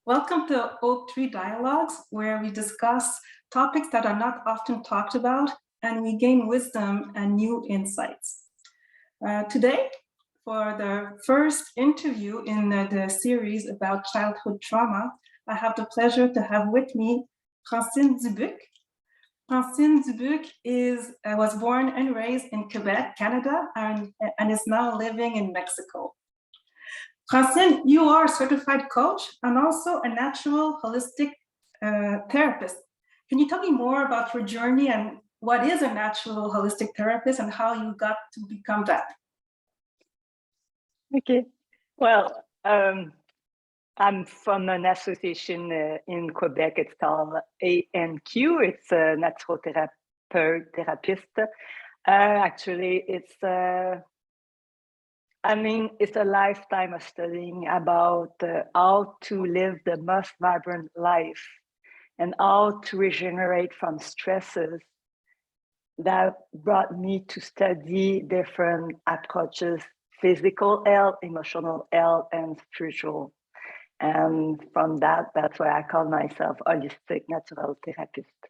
Welcome to Oak Tree Dialogues, where we discuss topics that are not often talked about and we gain wisdom and new insights. Today, for the first interview in the series about childhood trauma, I have the pleasure to have with me Francine Dubuc. Francine Dubuc was born and raised in Quebec, Canada, and is now living in Mexico. Francine, you are a certified coach and also a natural holistic therapist. Can you tell me more about your journey and what is a natural holistic therapist and how you got to become that? Okay. Well, I'm from an association in Quebec. It's called ANQ. It's a natural therapist. Actually, it's a lifetime of studying about how to live the most vibrant life and how to regenerate from stresses. That brought me to study different approaches: physical health, emotional health, and spiritual. And from that's why I call myself holistic natural therapist.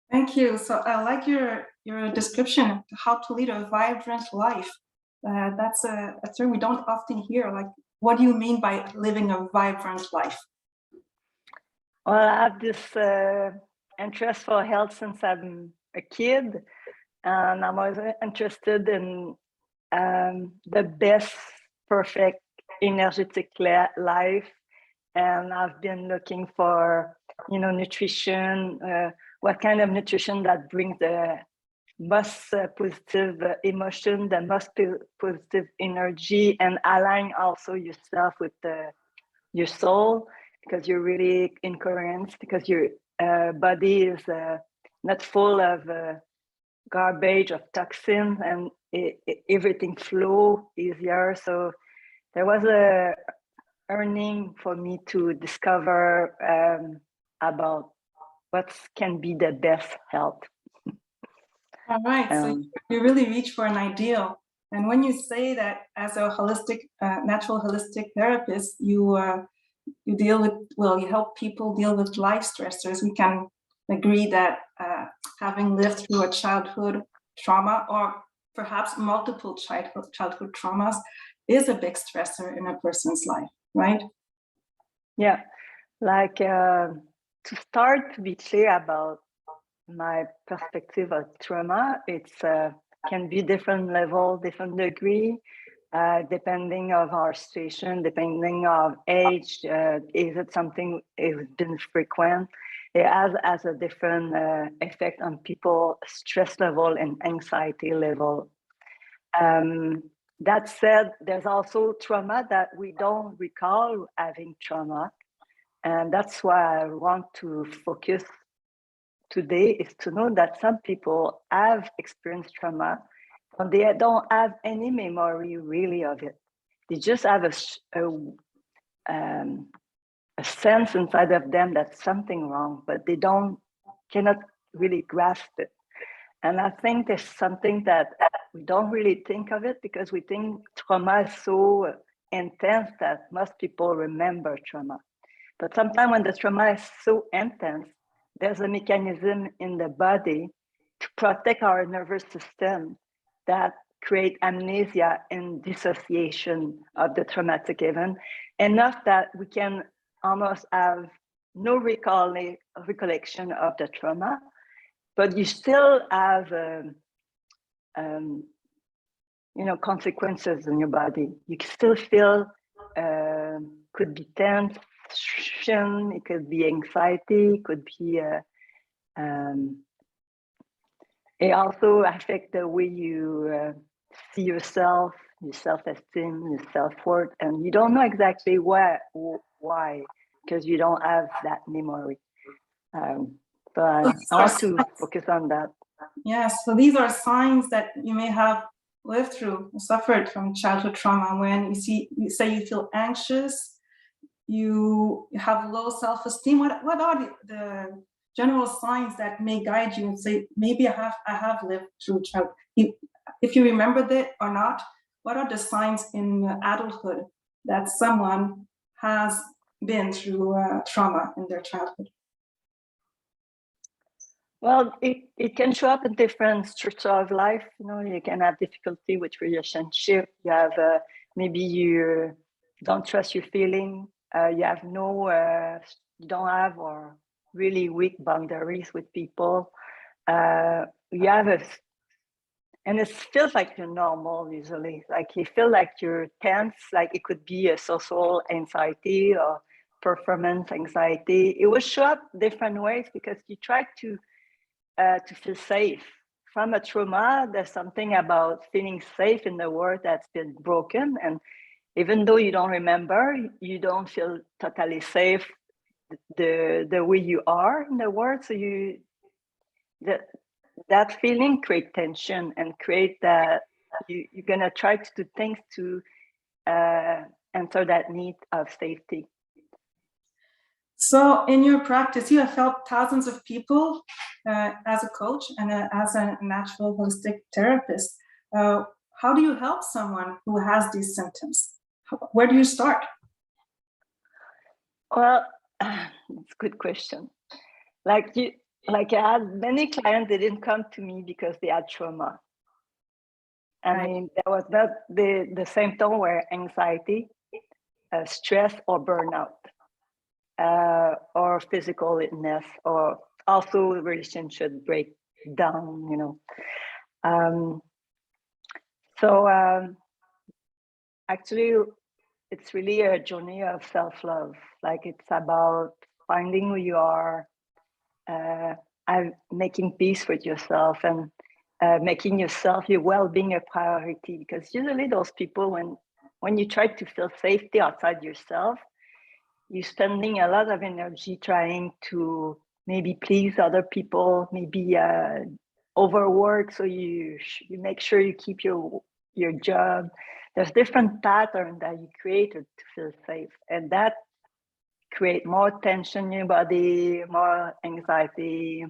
Thank you. So I like your description, how to lead a vibrant life. That's a term we don't often hear. Like, what do you mean by living a vibrant life? Well, I have this interest for health since I'm a kid, and I'm always interested in the best, perfect, energetic life. And I've been looking for, nutrition, what kind of nutrition that brings the most positive emotion, the most positive energy, and align also yourself with your soul, because you're really in coherence, because your body is not full of garbage of toxins, and everything flow easier. So there was a earning for me to discover about what can be the best health. All right, so you really reach for an ideal. And when you say that as a holistic, natural holistic therapist, you help people deal with life stressors. We can agree that having lived through a childhood trauma, or perhaps multiple childhood traumas, is a big stressor in a person's life, right? Yeah, like to start to be clear about my perspective of trauma, it's can be different level, different degree, depending of our situation, depending of age. Is it something it's been frequent? It has a different effect on people, stress level and anxiety level. That said, there's also trauma that we don't recall having trauma. And that's why I want to focus today, is to know that some people have experienced trauma and they don't have any memory really of it. They just have a sense inside of them that something wrong, but they cannot really grasp it. And I think there's something that we don't really think of it, because we think trauma is so intense that most people remember trauma. But sometimes when the trauma is so intense, there's a mechanism in the body to protect our nervous system that create amnesia and dissociation of the traumatic event, enough that we can almost have no recollection of the trauma, but you still have consequences in your body. You still feel could be tension, it could be anxiety, it could be it also affects the way you see yourself, your self-esteem, your self-worth, and you don't know exactly why, because you don't have that memory. So I want to focus on that. Yes, so these are signs that you may have lived through, suffered from childhood trauma. When you say you feel anxious, you have low self-esteem. What are the general signs that may guide you and say, maybe I have lived through childhood? If you remember that or not, what are the signs in adulthood that someone has been through trauma in their childhood? Well, it can show up in different structures of life. You can have difficulty with relationship. You have maybe you don't trust your feeling. You have you don't have or really weak boundaries with people. You have and it feels like you're normal usually. Like you feel like you're tense. Like it could be a social anxiety or performance anxiety. It will show up different ways because you try to feel safe. From a trauma, there's something about feeling safe in the world that's been broken. And even though you don't remember, you don't feel totally safe the way you are in the world. So that feeling create tension and create that you're going to try to do things to answer that need of safety. So in your practice, you have helped thousands of people as a coach and as a natural holistic therapist. How do you help someone who has these symptoms? Where do you start? Well, it's a good question. Like I had many clients, they didn't come to me because they had trauma. I mean, that was not the symptom were anxiety, stress, or burnout. Or physical illness, or also relationship breakdown, actually, it's really a journey of self-love. Like it's about finding who you are, making peace with yourself, and making yourself, your well-being a priority. Because usually those people, when you try to feel safety outside yourself, you're spending a lot of energy trying to maybe please other people, maybe overwork, so you make sure you keep your job. There's different patterns that you created to feel safe, and that create more tension in your body, more anxiety,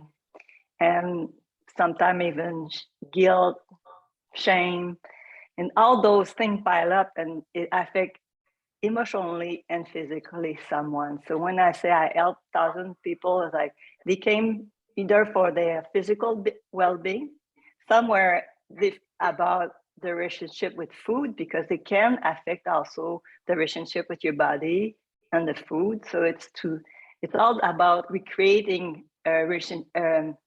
and sometimes even guilt, shame, and all those things pile up, and it affects emotionally and physically someone. So when I say I help 1,000 people, it's like they came either for their physical well-being, somewhere about the relationship with food, because it can affect also the relationship with your body and the food. So it's all about recreating a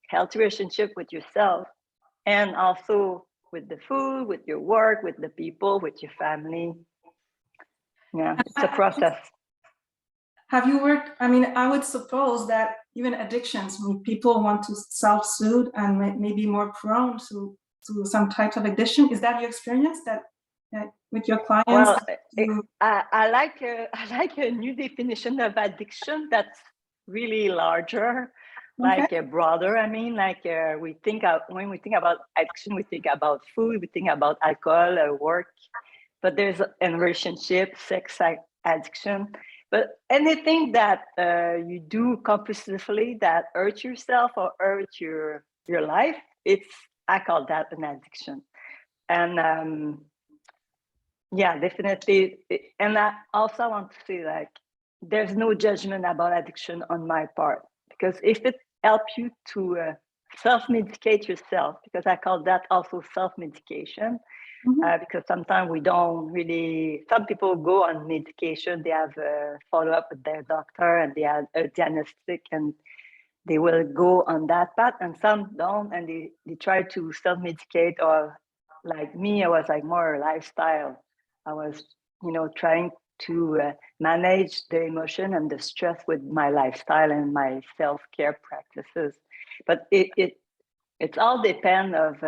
healthy relationship with yourself, and also with the food, with your work, with the people, with your family. Yeah, it's a process. Have you worked, I mean, I would suppose that even addictions, when people want to self-soothe and may be more prone to some type of addiction. Is that your experience that with your clients? Well, I like a new definition of addiction that's really larger, like a broader. I mean, like when we think about addiction, we think about food, we think about alcohol, work, but there's a relationship, sex addiction. But anything that you do compulsively that hurts yourself or hurts your life, I call that an addiction. And yeah, definitely. And I also want to say, like, there's no judgment about addiction on my part, because if it helps you to self-medicate yourself, because I call that also self-medication. Because sometimes we don't really, some people go on medication, they have a follow-up with their doctor and they have a diagnostic and they will go on that path, and some don't, and they try to self-medicate. Or like me, I was like more lifestyle. I was, trying to manage the emotion and the stress with my lifestyle and my self-care practices. But it's all depend of,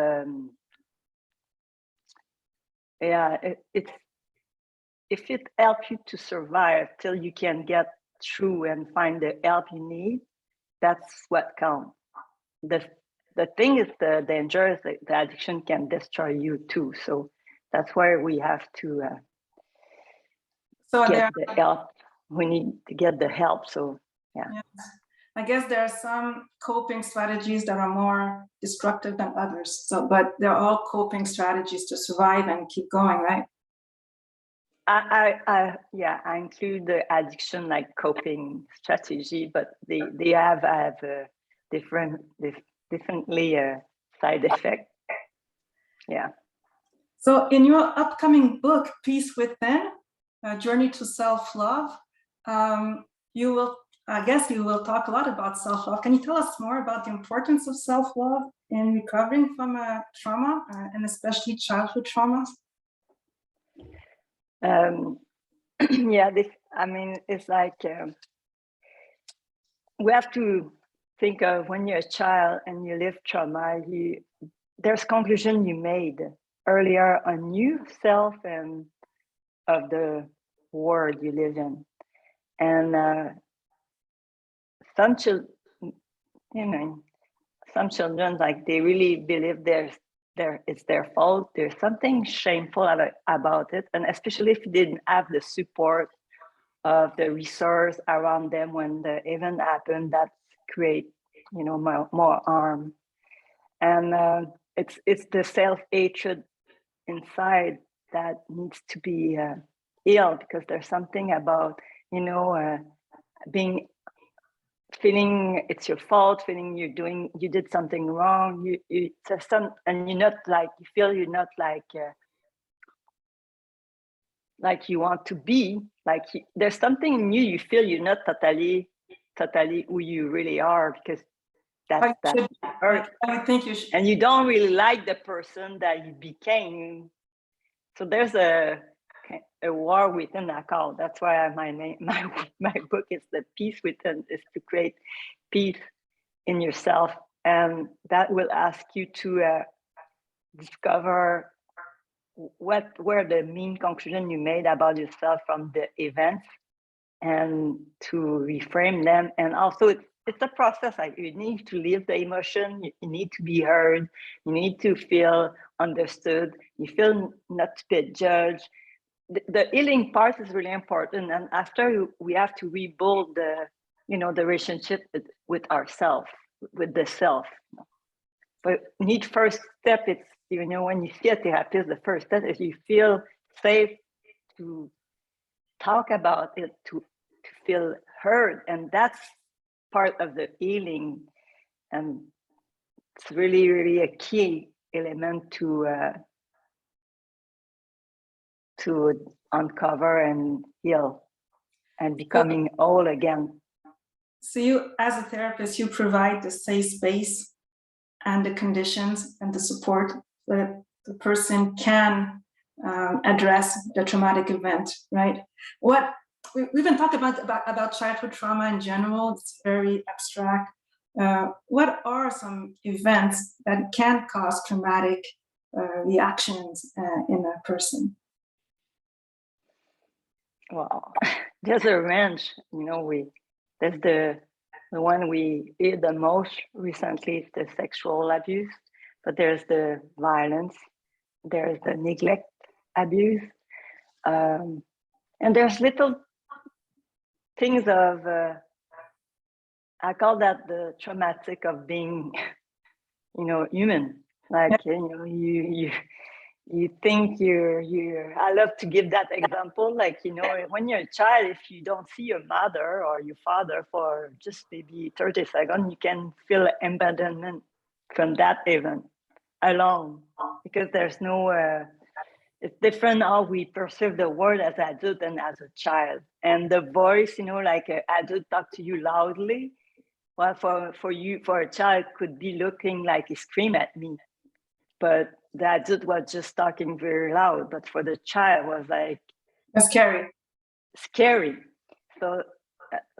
it's if it helps you to survive till you can get through and find the help you need, that's what counts. The thing is, the danger is that the addiction can destroy you too. So that's why we have to get the help. We need to get the help. So yeah. Yes. I guess there are some coping strategies that are more destructive than others. So, but they're all coping strategies to survive and keep going, right? I include the addiction like coping strategy, but they have differently side effect. Yeah. So in your upcoming book, Peace Within, A Journey to Self-Love, you will, I guess you will talk a lot about self-love. Can you tell us more about the importance of self-love in recovering from a trauma, and especially childhood traumas? Yeah, it's like we have to think of when you're a child and you live trauma, there's conclusion you made earlier on yourself and of the world you live in. And some children, some children, like, they really believe it's their fault. There's something shameful about it. And especially if you didn't have the support of the resource around them when the event happened, that create, more harm. And it's the self-hatred inside that needs to be healed, because there's something about, feeling it's your fault, feeling you did something wrong, and you're not like, you feel you're not like you want to be, like there's something in you feel you're not totally who you really are, because that's that hurt. I think you should. And you don't really like the person that you became. So there's a war within that call. That's why my book is The Peace Within, is to create peace in yourself. And that will ask you to discover what were the main conclusion you made about yourself from the events, and to reframe them. And also it's a process. Like, you need to live the emotion, you need to be heard, you need to feel understood, you feel not to be judged. The healing part is really important. And after, we have to rebuild the relationship with ourselves, with the self. But need first step, it's, when you see a therapist, the first step is you feel safe to talk about it, to feel heard. And that's part of the healing. And it's really, really a key element to uncover and heal and becoming whole again. So you, as a therapist, you provide the safe space and the conditions and the support that the person can address the traumatic event, right? We've been talking about childhood trauma in general. It's very abstract. What are some events that can cause traumatic reactions in a person? Well, there's a range. There's the one we hear the most recently is the sexual abuse, but there's the violence, there's the neglect abuse, and there's little things of I call that the traumatic of being human. Like, you think you're I love to give that example. Like, when you're a child, if you don't see your mother or your father for just maybe 30 seconds, you can feel abandonment from that event alone, because there's no it's different how we perceive the world as adult and as a child. And the voice, like an adult talk to you loudly, well, for a child could be looking like he scream at me, but the adult was just talking very loud. But for the child, was like scary. So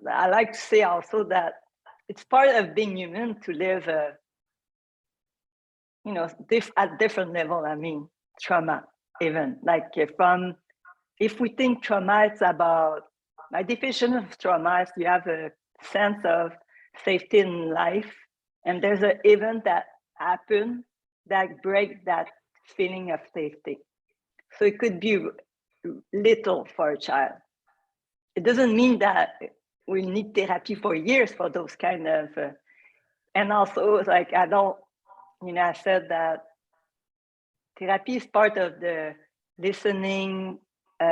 I like to say also that it's part of being human to live at different level. I mean, trauma, even like if we think trauma, it's about, my definition of trauma is you have a sense of safety in life, and there's an event that happened that break that feeling of safety. So it could be little for a child. It doesn't mean that we need therapy for years for those kind of and also, like, I said that therapy is part of the listening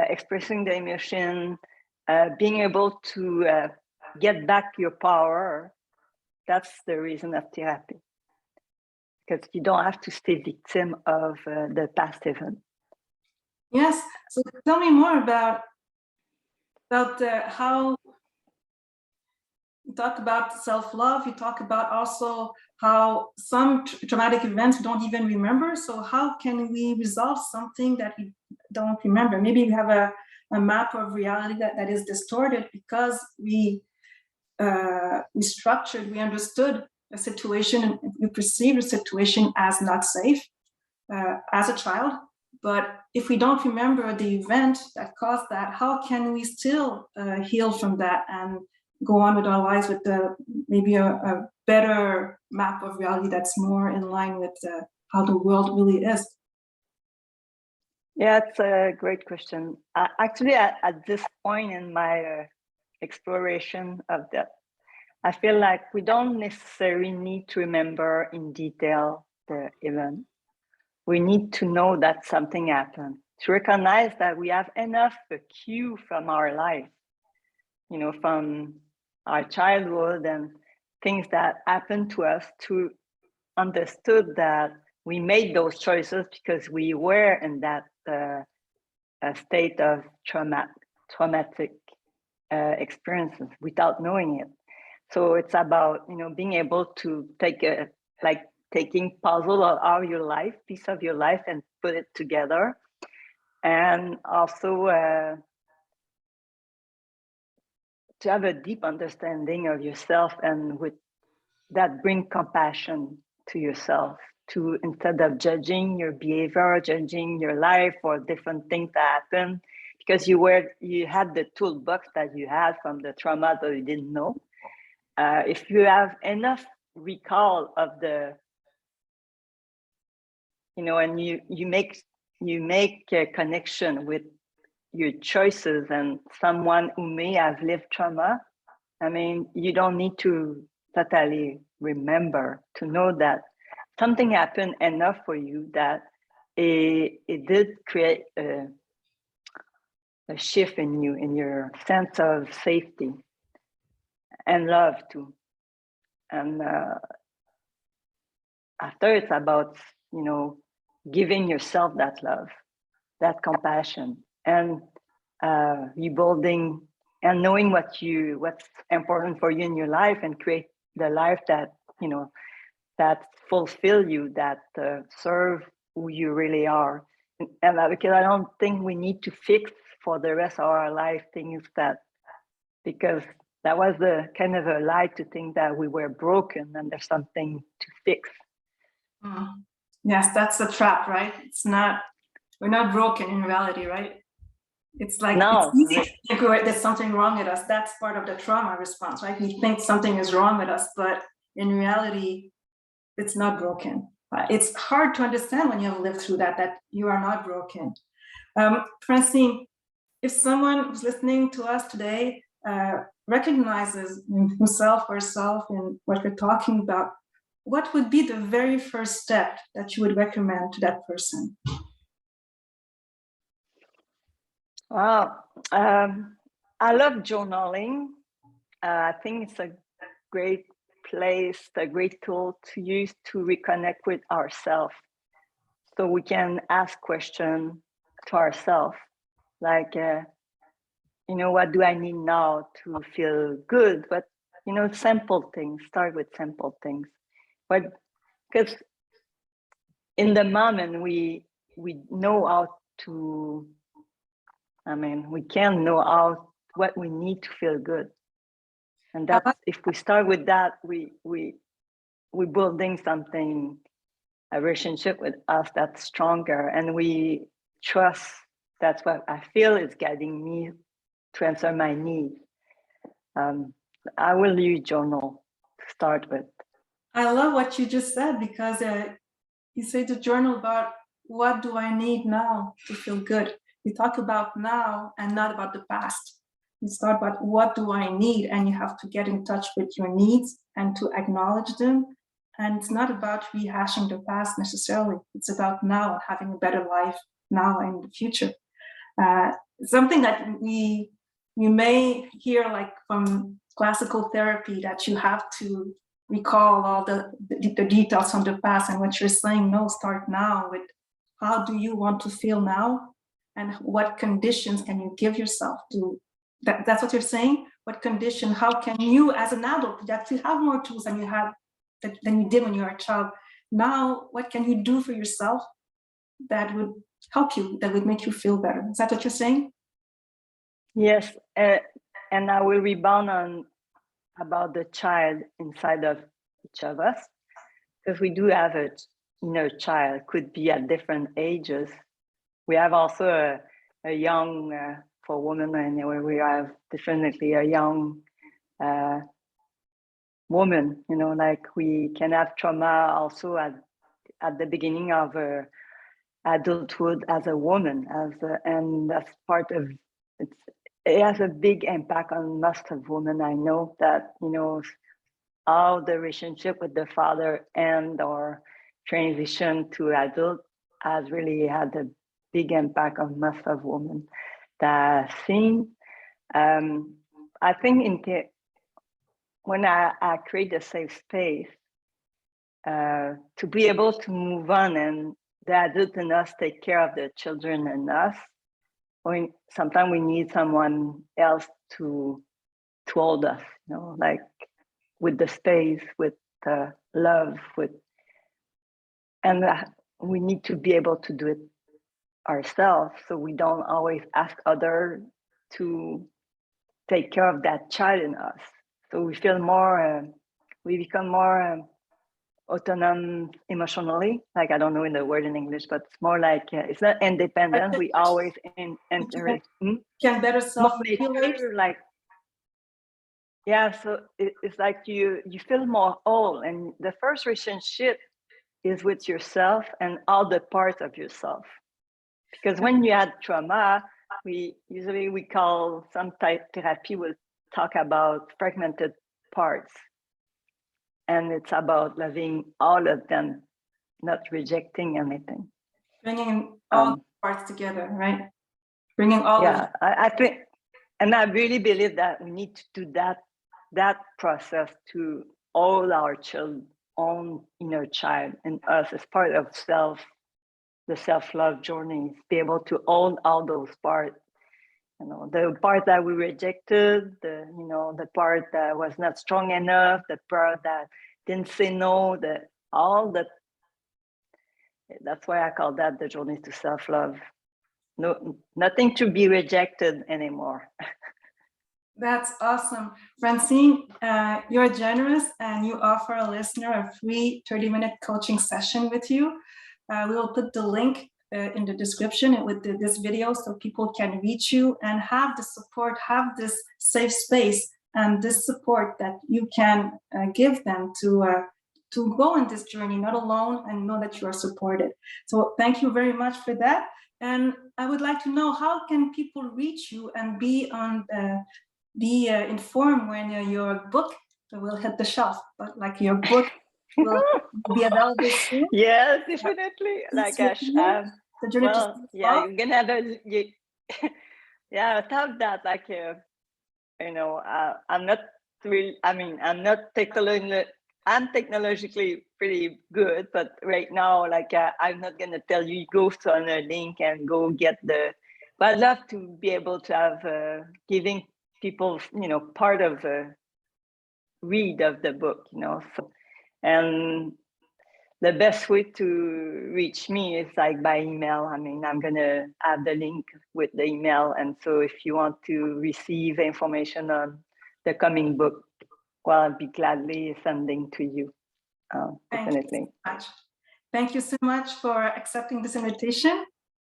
expressing the emotion, being able to get back your power. That's the reason of therapy, because you don't have to stay victim of the past event. Yes. So tell me more about how you talk about self-love. You talk about also how some traumatic events we don't even remember. So how can we resolve something that we don't remember? Maybe we have a map of reality that is distorted because we structured, we understood a situation, and we perceived a situation as not safe as a child. But if we don't remember the event that caused that, how can we still heal from that and go on with our lives with maybe a better map of reality that's more in line with how the world really is? Yeah, it's a great question. Actually, at this point in my exploration of that, I feel like we don't necessarily need to remember in detail the event. We need to know that something happened, to recognize that we have enough cue from our life, you know, from our childhood and things that happened to us, to understood that we made those choices because we were in that state of traumatic experiences without knowing it. So it's about, you know, being able to take taking puzzle of your life, piece of your life, and put it together, and also to have a deep understanding of yourself, and with that bring compassion to yourself, to instead of judging your behavior, judging your life or different things that happen, because you had the toolbox that you had from the trauma that you didn't know. If you have enough recall of the, you know, and you make a connection with your choices and someone who may have lived trauma, I mean, you don't need to totally remember to know that something happened enough for you that it did create a shift in you, in your sense of safety and love too. And after, it's about, you know, giving yourself that love, that compassion, and rebuilding and knowing what's important for you in your life, and create the life that, you know, that fulfill you, that serve who you really are. And because I don't think we need to fix for the rest of our life things that, because that was the kind of a lie to think that we were broken and there's something to fix. Yes, that's the trap, right? It's not, we're not broken in reality, right? It's like, no, it's easy to think there's something wrong with us. That's part of the trauma response, right? We think something is wrong with us, but in reality, it's not broken. It's hard to understand when you have lived through that you are not broken. Francine, if someone who's listening to us today recognizes himself or herself in what we're talking about, what would be the very first step that you would recommend to that person? Wow. I love journaling. I think it's a great place, a great tool to use to reconnect with ourselves. So we can ask questions to ourselves, like, you know, what do I need now to feel good? But, you know, simple things, start with simple things. But because in the moment, we know how to, I mean, we can know what we need to feel good. And that's, if we start with that, we're building something, a relationship with us that's stronger, and we trust that's what I feel is guiding me to answer my needs. I will use journal to start with. I love what you just said, because you say to journal about what do I need now to feel good. You talk about now and not about the past. You start about what do I need, and you have to get in touch with your needs and to acknowledge them. And it's not about rehashing the past necessarily. It's about now and having a better life now and in the future. something that we may hear like from classical therapy, that you have to recall all the details from the past. And what you're saying, no, start now with how do you want to feel now, and what conditions can you give yourself to that's what you're saying. What condition, how can you as an adult, that you have more tools than you had than you did when you were a child, now what can you do for yourself that would help you, that would make you feel better? Is that what you're saying? Yes, and I will rebound on about the child inside of each of us, because we do have a inner child, could be at different ages. We have also a young, for women anyway, we have definitely a young woman, you know, like we can have trauma also at the beginning of adulthood as a woman, and that's part of it has a big impact on most of women. I know that, you know, how the relationship with the father and or transition to adult has really had a big impact on most of women that I've seen. I think when I create a safe space to be able to move on, and the adult in us take care of the children in us, sometimes we need someone else to hold us, you know, like with the space, with the love, and we need to be able to do it ourselves, so we don't always ask others to take care of that child in us. So we feel more, we become more autonomous emotionally. Like, I don't know in the word in English, but it's more like it's not independent. We always enter. Can better self-regulate. Like, yeah. So it's like you feel more whole, and the first relationship is with yourself and all the parts of yourself. Because when you had trauma, we call some type therapy will talk about fragmented parts, and it's about loving all of them, not rejecting anything. Bringing all parts together, right? Bringing all. Yeah, I think, and I really believe that we need to do that process to all our children, own inner child and us as part of the self-love journey, be able to own all those parts, you know, the part that we rejected, the part that was not strong enough, the part that didn't say no, that's why I call that the journey to self-love. No, nothing to be rejected anymore. That's awesome. Francine, you're generous and you offer a listener a free 30-minute coaching session with you. We will put the link in the description with this video so people can reach you and have the support, have this safe space and this support that you can give them to go on this journey, not alone, and know that you are supported. So thank you very much for that. And I would like to know, how can people reach you and be informed when your book will hit the shelf, but like your book will be available soon? Yes, definitely. Like, well, yeah, you're gonna have yeah, without that, like, you know, I'm not really, I mean, I'm technologically pretty good, but right now, like, I'm not gonna tell you go on a link and go get but I'd love to be able to have giving people, you know, part of the read of the book, you know. So, and the best way to reach me is like by email. I mean, I'm gonna add the link with the email, and so if you want to receive information on the coming book, well, I'll be gladly sending to you. Definitely. Thank you so much for accepting this invitation,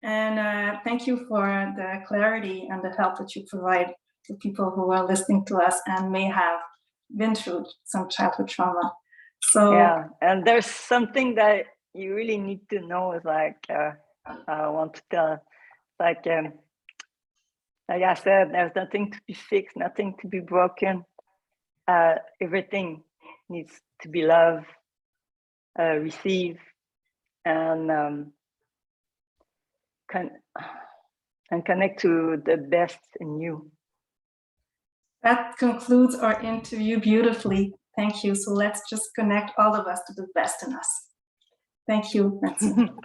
and thank you for the clarity and the help that you provide to people who are listening to us and may have been through some childhood trauma. So yeah, and there's something that you really need to know is like, I want to tell, like I said, there's nothing to be fixed, nothing to be broken. Everything needs to be loved, received, and and connect to the best in you. That concludes our interview beautifully. Thank you. So let's just connect all of us to the best in us. Thank you, Francine.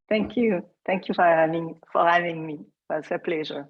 Thank you. Thank you for having me. It was a pleasure.